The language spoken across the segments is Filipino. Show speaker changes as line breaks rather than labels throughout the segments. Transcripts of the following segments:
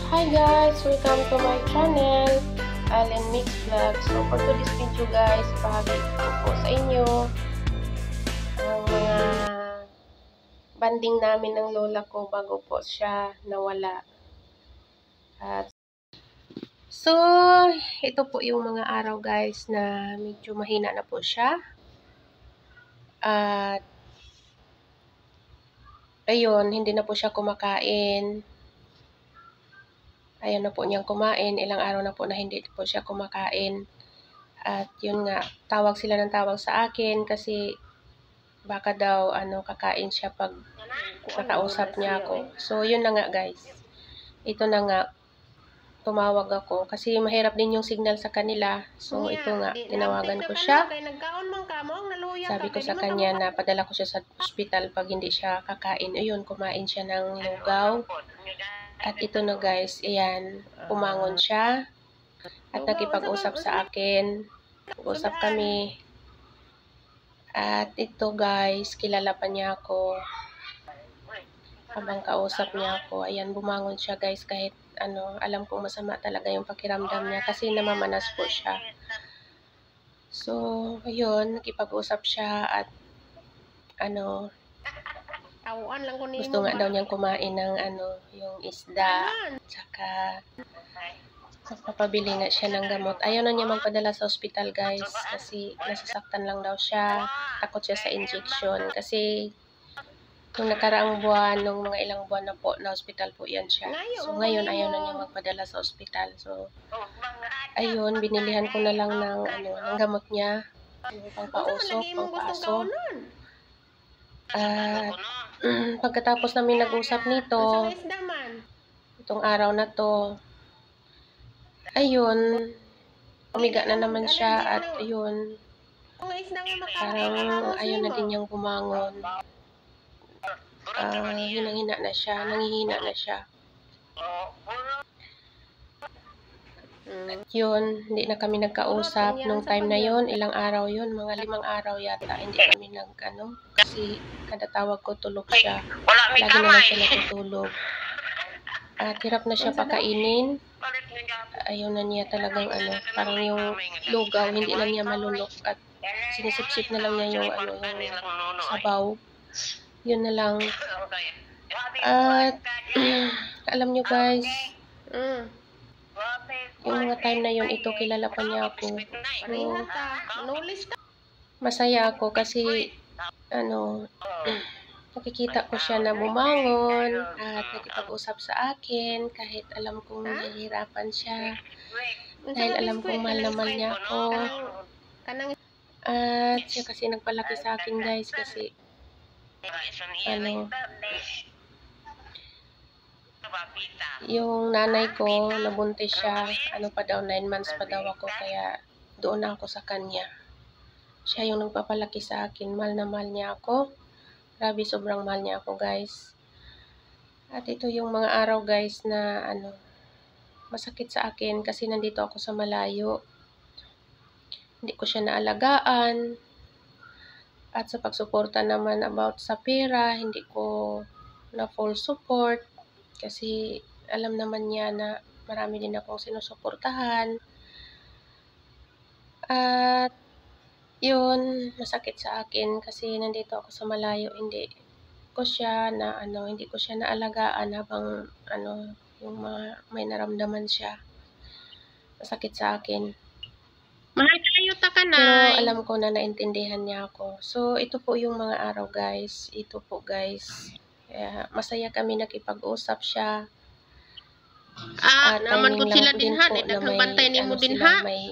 Hi guys! Welcome to my channel, Allen Mix Vlog. So for today's video guys, bahagi ko po sa inyo ang mga banding namin ng lola ko bago po siya nawala. So, ito po yung mga araw guys na medyo mahina na po siya. At ayun, hindi na po siya kumakain. Ayaw na po niyang kumain. Ilang araw na po na hindi po siya kumakain. At yun nga, tawag sila ng tawag sa akin kasi baka daw kakain siya pag nakausap niya ako. So yun na nga guys. Ito na nga, tumawag ako kasi mahirap din yung signal sa kanila. So ito nga, tinawagan ko siya. Sabi ko sa kanya na padala ko siya sa ospital pag hindi siya kakain. Ayun, kumain siya ng lugaw. At ito na guys, ayan, pumangon siya at nakipag-usap sa akin. Usap kami. At ito guys, kilala pa niya ako. Habang kausap niya ako, ayan, bumangon siya guys kahit alam kong masama talaga yung pakiramdam niya kasi namamanas po siya. So, ayun, nakipag-usap siya at gusto nga daw niyang kumain ng yung isda. Tsaka magpapabili nga siya ng gamot. Ayaw na niya magpadala sa ospital guys kasi nasasaktan lang daw siya. Takot siya sa injection kasi nung nakaraang buwan, nung mga ilang buwan na po na ospital po yan siya. So ngayon ayaw na niya magpadala sa ospital. So ayun, binilihan ko na lang ng gamot niya. Pang pausok, pang paaso. At pagkatapos namin nag-usap nito, itong araw na to, ayun, umiga na naman siya at ayun, parang ayun na din niyang bumangon. Hinang-hina na siya, nangihina na siya. At yun, hindi na kami nagkausap nung time na yun, ilang araw yun, mga 5 araw yata, hindi kami kasi kada tawag ko tulog siya, lagi na lang siya natutulog. At hirap na siya pakainin, ayaw na niya talagang parang yung lugaw, hindi na niya malunok at sinisip-sip na lang niya yung sabaw, yun na lang. At alam nyo guys, yung mga time na yun, ito kilala pa niya ako. So, masaya ako kasi nakikita ko siya na bumangon at nakipag-usap sa akin kahit alam kong nahihirapan siya. Dahil alam kong mahal na mahal niya ako. At siya kasi nagpalaki sa akin guys kasi yung nanay ko, nabuntis siya, pa daw, 9 months pa daw ako, kaya doon ako sa kanya. Siya yung nagpapalaki sa akin, mahal na mahal niya ako. Grabe, sobrang mahal niya ako guys. At ito yung mga araw guys na masakit sa akin kasi nandito ako sa malayo. Hindi ko siya naalagaan. At sa pagsuporta naman about sa pera, hindi ko na full support. Kasi alam naman niya na marami din akong sinusuportahan. At yun, masakit sa akin kasi nandito ako sa malayo, hindi ko siya naalagaan habang yung may naramdaman siya. Masakit sa akin.
Mahal kayo ta ka na.
Pero alam ko na naintindihan niya ako. So ito po yung mga araw guys. Ito po guys. Kaya masaya kami nakipag-usap siya.
Naman ko sila din ha, nagbantay ni mo din ha.
May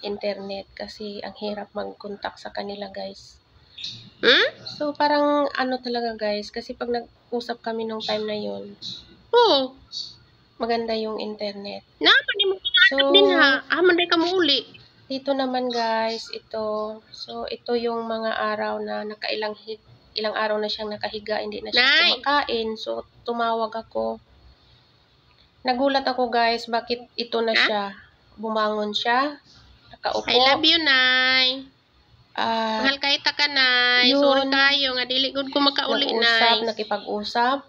internet kasi ang hirap mag-contact sa kanila guys. So parang talaga guys, kasi pag nag-usap kami nung time na yun, maganda yung internet.
Naman mo
so,
din ha, manday ka mo uli.
Dito naman guys, ito. So ito yung mga araw na ilang araw na siyang nakahiga, hindi na siya kumakain. So, tumawag ako. Nagulat ako guys, bakit ito na siya. Bumangon siya. Nakaupo.
I love you, Nay. Mahal kayo ta ka, Nay. Sorry kayo, nga dili good ko makauli, Nay.
Nakipag-usap.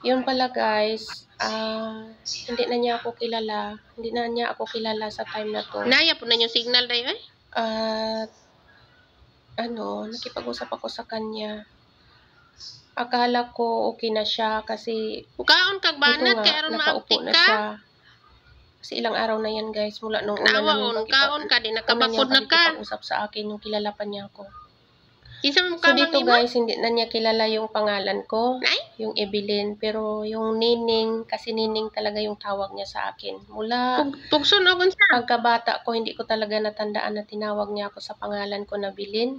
Yun pala guys, hindi na niya ako kilala. Hindi na niya ako kilala sa time na to.
Naya po na yung signal dayo eh.
At nakipag-usap ako sa kanya. Akala ko okay na siya kasi
Kaon kag banat kay aron
nakaupo na
ka.
siya. Kasi ilang araw na yan guys, mula nung una
namin kaon ka din nakabakod na ka.
Usap sa akin yung kilala pa niya ako.
So
dito guys, hindi na niya kilala yung pangalan ko, yung Evelyn, pero yung Nining, kasi Nining talaga yung tawag niya sa akin. Mula pagkabata ko, hindi ko talaga natandaan na tinawag niya ako sa pangalan ko na Bilin.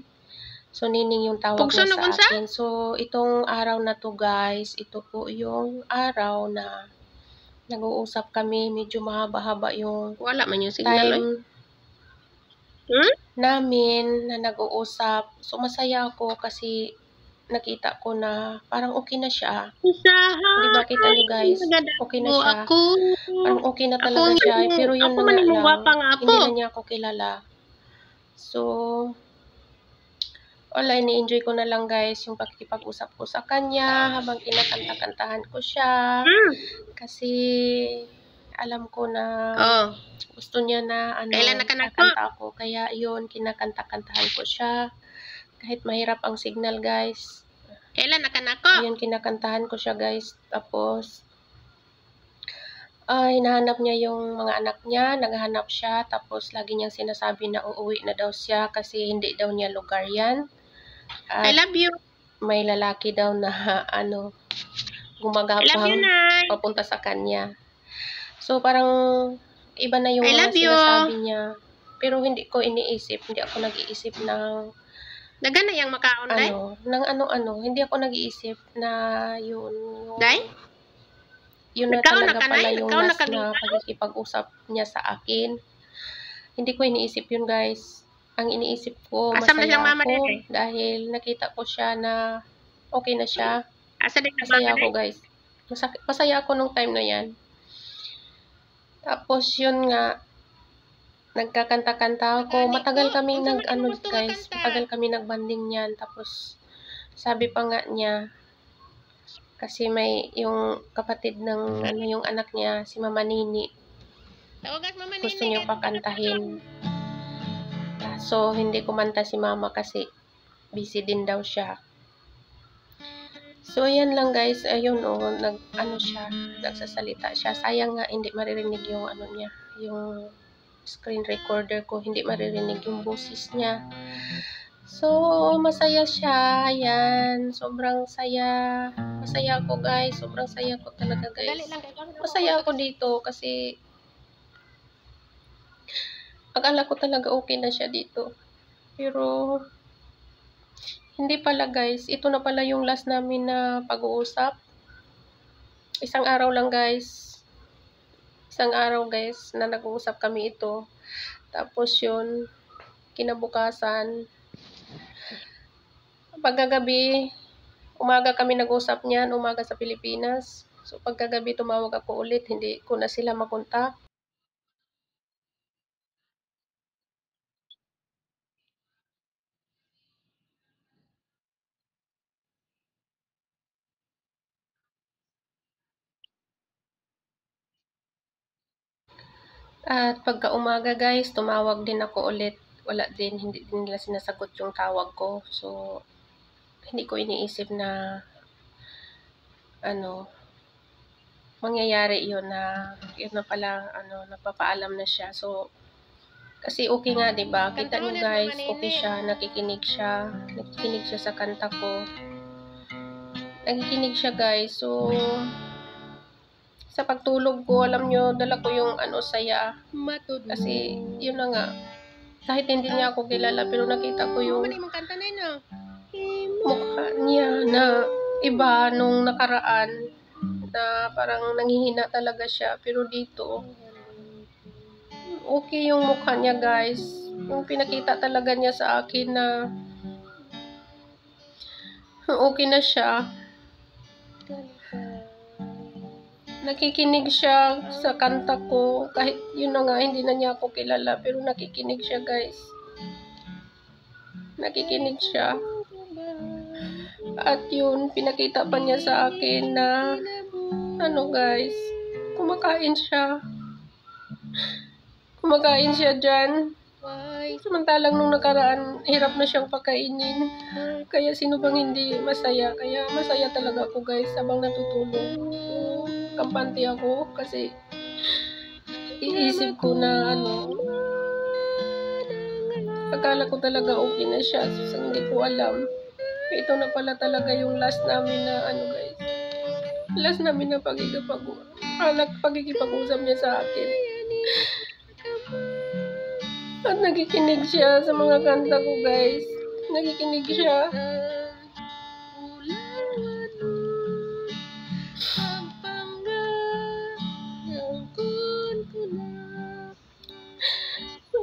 So Nining yung tawag niya sa akin. So itong araw na to guys, ito po yung araw na nag-uusap kami, medyo mahaba-haba yung
wala man yung signal
namin na nag-uusap. So masaya ako kasi nakita ko na parang okay na siya. Di ba kita nyo guys? Okay na siya. Parang okay na talaga siya. Pero yun na nga lang, hindi na niya ako kilala. So, ini-enjoy ko na lang guys yung pakikipag-usap ko sa kanya habang kinakanta-kantahan ko siya. Kasi alam ko na gusto niya na kakanta ako. Kaya yun, kinakanta-kantahan ko siya. Kahit mahirap ang signal guys.
Kailan nakanako?
Ayun, kinakantahan ko siya guys. Tapos, hinahanap niya yung mga anak niya. Naghahanap siya. Tapos, lagi niyang sinasabi na uuwi na daw siya kasi hindi daw niya lugar yan.
I love you.
May lalaki daw na gumagapang papunta sa kanya. So, parang iba na yung mga sinasabi niya. Pero hindi ko iniisip. Hindi ako nag-iisip ng
nagana yang makaon day?
Hindi ako nag-iisip na yun.
Day?
Yun na talaga pala yung last na pagkikipag-usap niya sa akin. Hindi ko iniisip yun guys. Ang iniisip ko, masaya ako dahil nakita ko siya na okay na siya. Masaya ako guys. Masaya ako nung time na yan. Tapos yun nga, nagkakanta-kanta ako. Matagal kami matagal kami nagbanding niyan. Tapos sabi pa nga niya, kasi may yung kapatid ng yung anak niya, si Mama Nini. Gusto niya pakantahin. So hindi kumanta si Mama kasi busy din daw siya. So, ayan lang guys. Ayun nagsasalita siya. Sayang nga, hindi maririnig yung niya. Yung screen recorder ko, hindi maririnig yung boses niya. So, masaya siya. Ayan. Sobrang saya. Masaya ako guys. Sobrang saya ko talaga guys. Masaya ako dito kasi akala ko talaga okay na siya dito. Pero hindi pala guys. Ito na pala yung last namin na pag-uusap. Isang araw lang guys. Isang araw guys na nag-uusap kami ito. Tapos yun, kinabukasan, pagkagabi, umaga kami nag-usap niyan, umaga sa Pilipinas. So pagkagabi tumawag ako ulit, hindi ko na sila makontak. At pagka umaga guys, tumawag din ako ulit. Wala din, hindi din nila sinasagot yung tawag ko. So, hindi ko iniisip na mangyayari yun na pala napapaalam na siya. So, kasi okay nga, 'di ba? Kita niyo guys, okay siya, nakikinig siya sa kanta ko. Nakikinig siya guys. So, sa pagtulog ko, alam nyo, dala ko yung saya. Kasi, yun na nga. Kahit hindi niya ako kilala, pero nakita ko yung mukha niya na iba nung nakaraan. Na parang nanghihina talaga siya. Pero dito, okay yung mukha niya guys. Yung pinakita talaga niya sa akin na okay na siya. Nakikinig siya sa kanta ko. Kahit yun na nga, hindi na niya ako kilala. Pero nakikinig siya guys. Nakikinig siya. At yun, pinakita pa niya sa akin na ano guys, kumakain siya. Kumakain siya dyan. Samantalang nung nakaraan, hirap na siyang pakainin. Kaya sino bang hindi masaya? Kaya masaya talaga ako guys habang natutulog. Kampante ako kasi iisip ko na akala ko talaga okay na siya. So, hindi ko alam. Ito na pala talaga yung last namin na guys. Last namin na pagkikipag-usap niya sa akin. At nakikinig siya sa mga kanta ko guys. Nakikinig siya.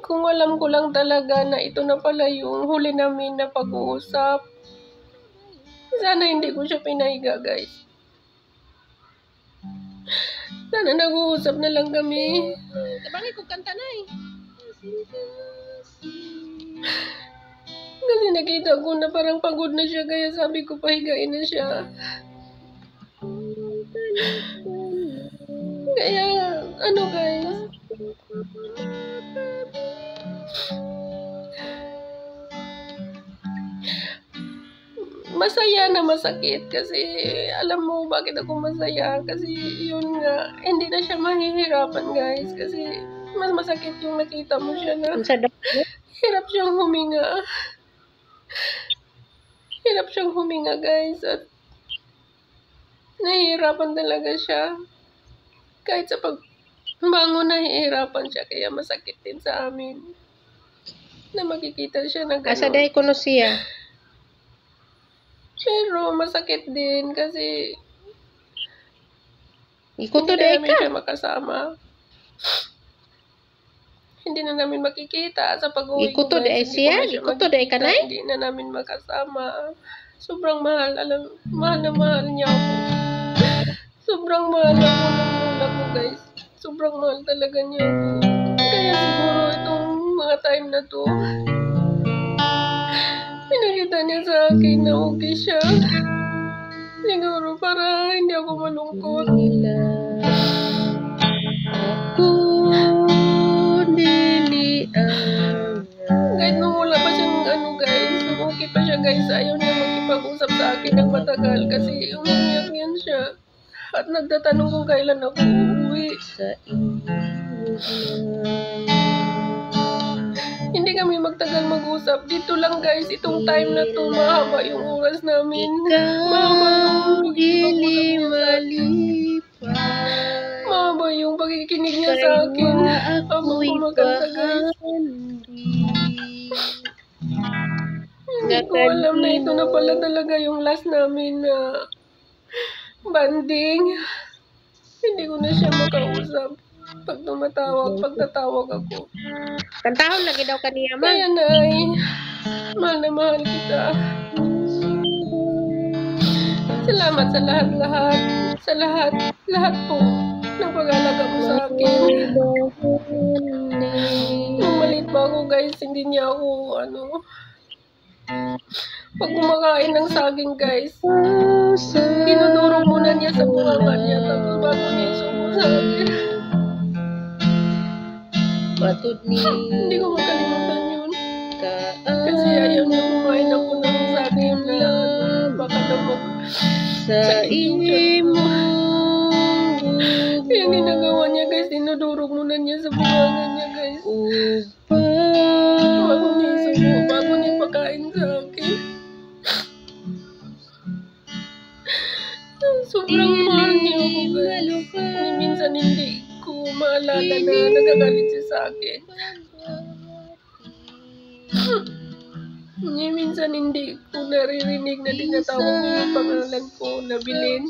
Kung alam ko lang talaga na ito na pala yung huli namin na pag-uusap. Sana hindi ko siya pinahiga guys. Sana nag-uusap na lang kami.
Tabangin ko kanta na eh.
Kasi nakita ko na parang pagod na siya, kaya sabi ko pahigain na siya. Kaya, guys. Masaya na masakit kasi alam mo bakit ako masaya, kasi yun nga, hindi na siya mahihirapan guys, kasi mas masakit yung nakita mo siya na hirap siyang huminga. Hirap siyang huminga guys, at nahihirapan talaga siya. Kahit sa pagbangon nahihirapan siya, kaya masakit din sa amin na makikita siya na gano'n.
Asa day kuno siya?
Pero masakit din kasi
Ikuto
hindi
day
namin
ka.
siya makasama. Hindi na namin makikita sa pag-uwi ko
Ikuto day
guys.
siya? Ikuto day ka na?
Hindi na namin makasama. Sobrang mahal. Mahal na mahal niya ako. Sobrang mahal ako ng lola ko guys. Sobrang mahal talaga niya ako. Kaya siguro itong mga time na to, pinakita niya sa akin na okay siya. Siguro para hindi ako malungkot. Kahit nung wala pa siyang guys, okay pa siya guys, ayaw niya magkipag-usap sa akin ng matagal kasi umiiyak yan siya. At nagtatanong kung kailan ako uuwi. Hindi kami magtagal mag-usap. Dito lang guys, itong time na to, mahaba yung oras namin. Mahaba yung pagkikipag-usap niya sa akin. Mahaba yung pagkikinig niya sa akin habang kumakanta guys. Hindi ko alam na ito na pala talaga yung last namin na banding. Hindi ko na siya makausap. Pag pagtatawag ako.
Kantahon lagi daw kaniya man.
Kaya nay, mahal na mahal kita. Salamat sa lahat-lahat. Sa lahat po ng pag-alaga mo sa akin. Nung maliit pa ako guys, hindi niya ako pag kumakain ng saging guys, dinudurog muna niya sa bunganga niya, tapos bago niya isubo sa akin. Hindi ko makalimutan yun. Kasi ayaw niya kumain ako ng saging na baka naman sakit yung tiyan ko. Kaya ginagawa niya guys, dinudurog muna niya sa bunganga niya guys. Bago niya isubo, bago niya pakain sa akin. Sobrang mahal niya ako guys. Minsan hindi ko maalala na nagagalit siya sa akin. Minsan hindi ko naririnig na tinatawag niya yung pangalan ko na Bilin.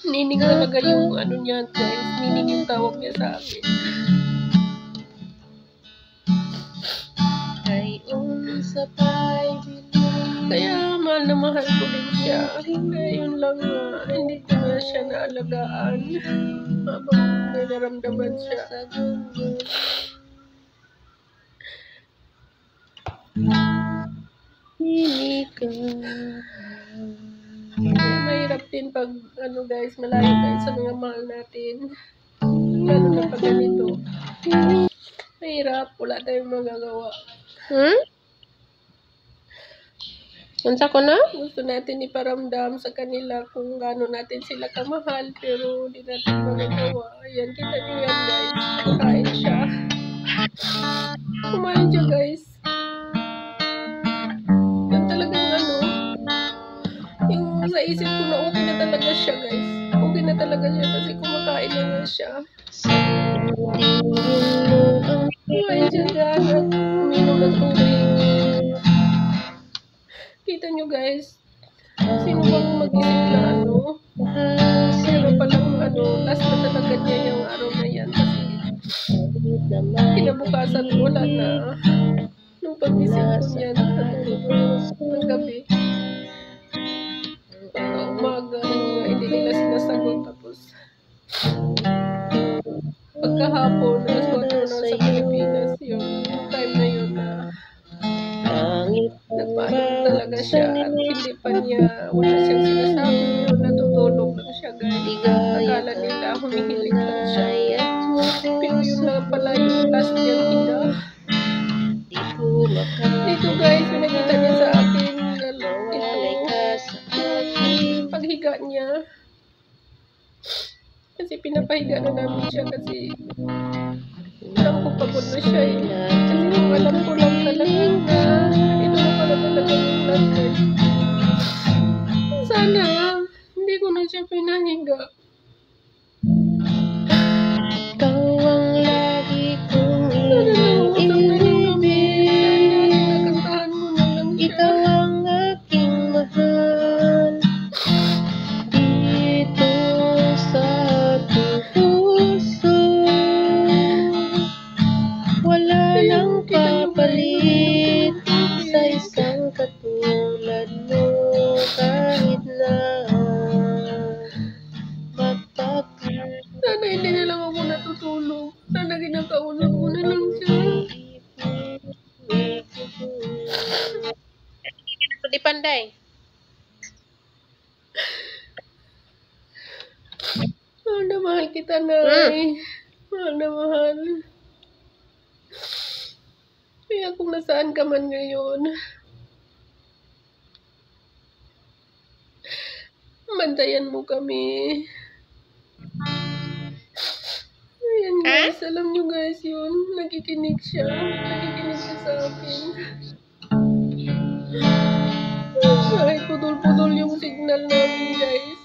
Nining talaga yung niya guys. Nining yung tawag niya sa akin. Kaya mahal na mahal ko din siya. Kaya yun lang hindi ko na siya naalagaan habang may naramdaman siya. Kaya mahirap din pag ano guys, malayo tayo sa mga mahal natin. Lalo na pag ganito. Mahirap, wala tayong magagawa.
Unsa ko na?
Gusto natin iparamdam sa kanila kung gaano natin sila kamahal, pero hindi natin magagawa. Ayan, kita niyo yan guys. Kumain siya. Kumain siya guys. Yan talagang ano, yung sa isip ko na okay na talaga siya guys. Okay na talaga siya kasi kumakain na nga siya. Kumain siya dyan at uminom ng tubig. Kita nyo guys, sino bang mag-isip na ano, pero palang ano, last na talaga niya yung araw na yan kasi kinabukasan wala na. Nung pag-isip ko niyan, ng gabi, pagka umaga, hindi nila sinasagot, tapos pagkahapon, alas 4 na sa Pilipinas, yung time na yun na nagpaalam talaga siya at hindi pa niya, wala siyang sinasabi o natutulog lang siya guys. Akala nila humihilig lang siya. Pero yun lang pala yung last niyang higa. Dito guys, pinakita niya sa akin ito, paghiga niya. Kasi pinapahiga na namin siya kasi alam ko pagod na siya eh. Kasi kung alam ko lang talaga na ito na pala talaga yung last guys. Sana hindi ko na siya pinahiga.
Ikaw ang lagi kong
Sana nausap na yung gabi. Sana kinakantahan mo na lang siya.
ikaw ang aking mahal. Dito sa aking puso, wala nang papalit sa isang katulad mo. Kahit na magpapalipit.
Sana hindi na lang ako natutulog. Sana kinakausap ko na lang siya.
Di panday.
Mahal na mahal kita, Nay. Mahal na mahal. Kaya kung nasaan ka man ngayon, bantayan mo kami. Ayan guys, alam nyo guys yun. Nakikinig siya. Nakikinig siya sa akin. Kahit pudol-pudol yung signal namin guys.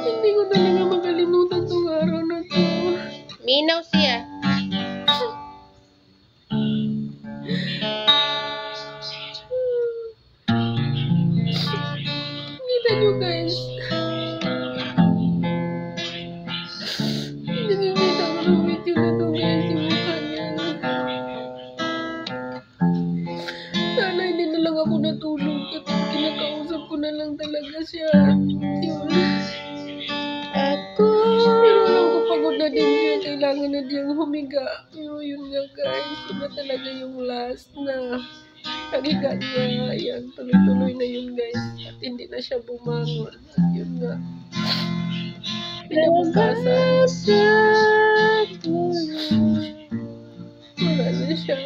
Hindi ko talaga makalimutan tong araw na to.
Minaw siya.
Kita nyo guys. Nakikita ko ng video na to guys. Yung mukha niya. Sana hindi na lang ako natulog. At kinakausap ko na lang talaga siya. Yun.
Ako.
Pero alam ko pagod na din siya. Kailangan na diyang humiga. Pero yun nga guys. Yun na talaga yung last na paghiga niya. Ayan, tuloy-tuloy na yun guys. At hindi na siya bumangon. At yun nga. Pinabukasan. Wala na siya.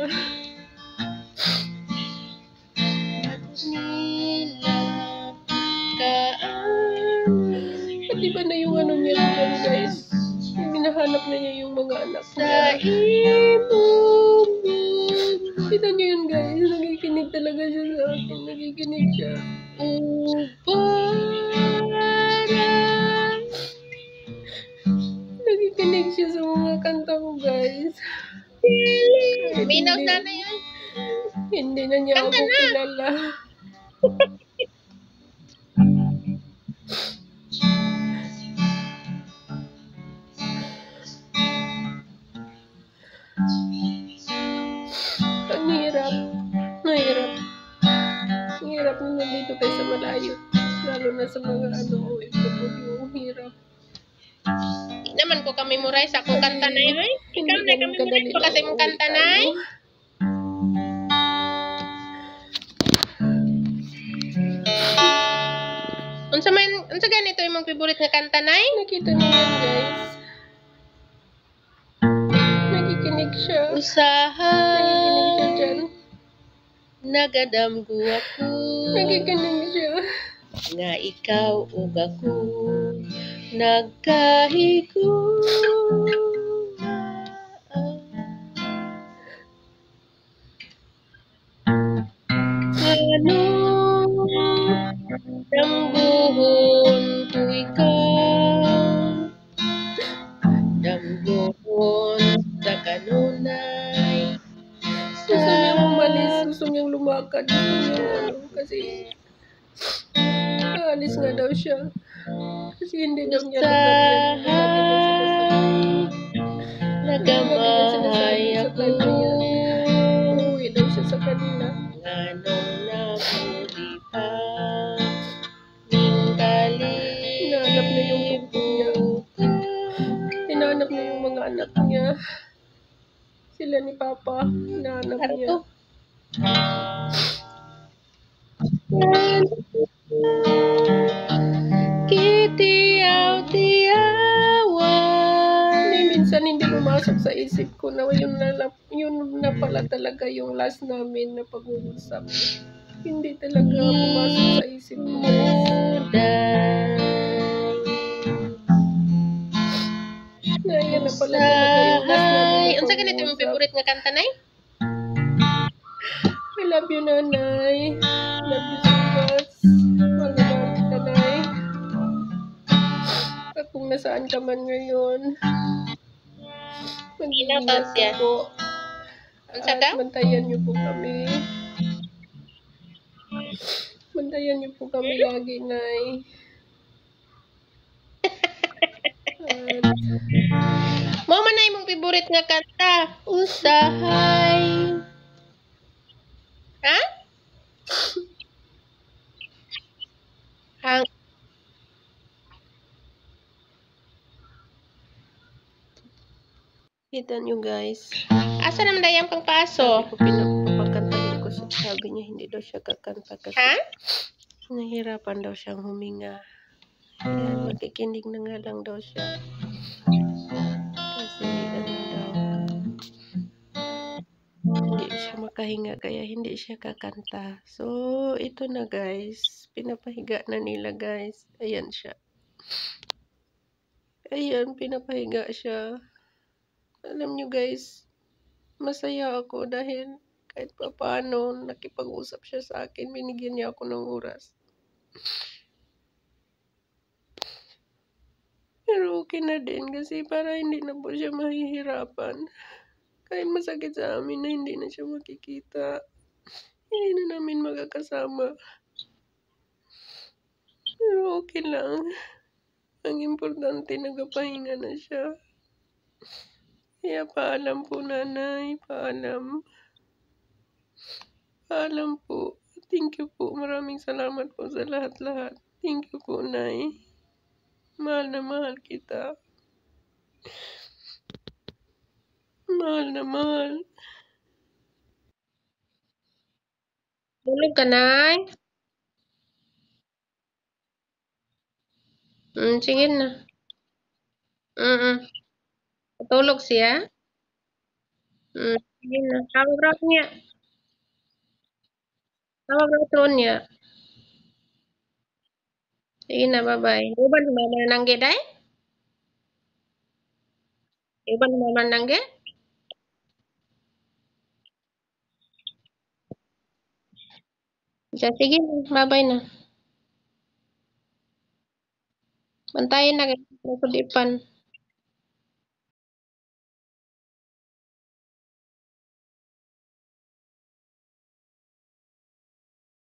At iba na yung ano niya dyan guys. Yung hinahanap na niya yung mga anak niya. Kita niyo yun guys. Nakikinig talaga siya sa akin. Nakikinig siya. Nakikinig siya sa mga kanta ko guys. Kahit
Minaw
hindi-
sana yun.
Hindi na niya ako kilala. Ang hirap. Mahirap. Ang hirap na nandito tayo sa malayo. Lalo na sa mga ano, OFW. Ang hirap.
Di naman ko kami muray sa akong kanta na yun.
Hindi
Ikaw na
ganun
kami muray
kadali
pa kasi
lang
mong kanta
uwi
na
tayo.
Unsa ganito imong favorite nga kanta, Nay?
Nakita niyo yan, guys. Nakikinig siya. Nakikinig
Usahay,
siya dyan.
nagadamgo ako.
Nakikinig siya.
Nga ikaw ug ako nagkahiguan. Damgohon ko ikaw, damgohon sa kanunay.
Gusto niyang umalis. Gusto niyang lumakad. Gusto niyang kasi aalis nga daw siya. Kasi hindi daw niya lugar yan.
Nagamahay ako,
uuwi daw siya sa kanila.
nganong nabuli pa ningkali.
Hinahanap na yung tungkol niya. Hinahanap na yung mga anak niya. Sila ni Papa. Hinahanap niya. Minsan hindi pumasok sa isip ko na yun na pala talaga yung last namin na pag-uusap. Hindi talaga pumasok sa isip ko. Na yan na pala talaga yung last namin na
Unsa ganito imong
pag-uusap.
favorite nga kanta, Nay?
I love you, Nanay. Love you so much. Mahal na mahal kita, Nay. At kung nasaan ka man ngayon, mag-iingat ka po.
Unsa
At
daw?
bantayan niyo po kami. Bantayan niyo po kami lagi, Nay.
Mao man na imong favorite nga kanta. Usahay. Ha? Hang
Kita niyo, guys.
asa naman dayang pang paso?
Sabi ko, pinapakantahin ko siya. Sabi niya, hindi daw siya kakanta kasi
Ha?
nahihirapan daw siyang huminga. Kaya makikinig na nga lang daw siya. Kasi daw, hindi siya makahinga kaya hindi siya kakanta. So, ito na, guys. Pinapahiga na nila, guys. Ayan siya. Ayan, pinapahiga siya. Alam niyo, guys, masaya ako dahil kahit pa paano nakipag-usap siya sa akin, binigyan niya ako ng oras. Pero okay na din kasi para hindi na po siya mahihirapan. Kahit masakit sa amin na hindi na siya makikita. Hindi na namin magkakasama. Pero okay lang. Ang importante, nagapahinga na siya. Kaya paalam po, Nanay. Paalam. Paalam po. Thank you po. Maraming salamat po sa lahat-lahat. Thank you po, Nay. Mahal na mahal kita. Mahal na mahal.
Tulog ka, Nay? Sige na. Tulog siya? Sige na. Tawag raw niya. Tawag raw niya. Sige na, bye-bye. Uban sa mama nangge, day? Uban sa mama nangge? Sige na, bye-bye na. Bantayin na kayo sa kulipan.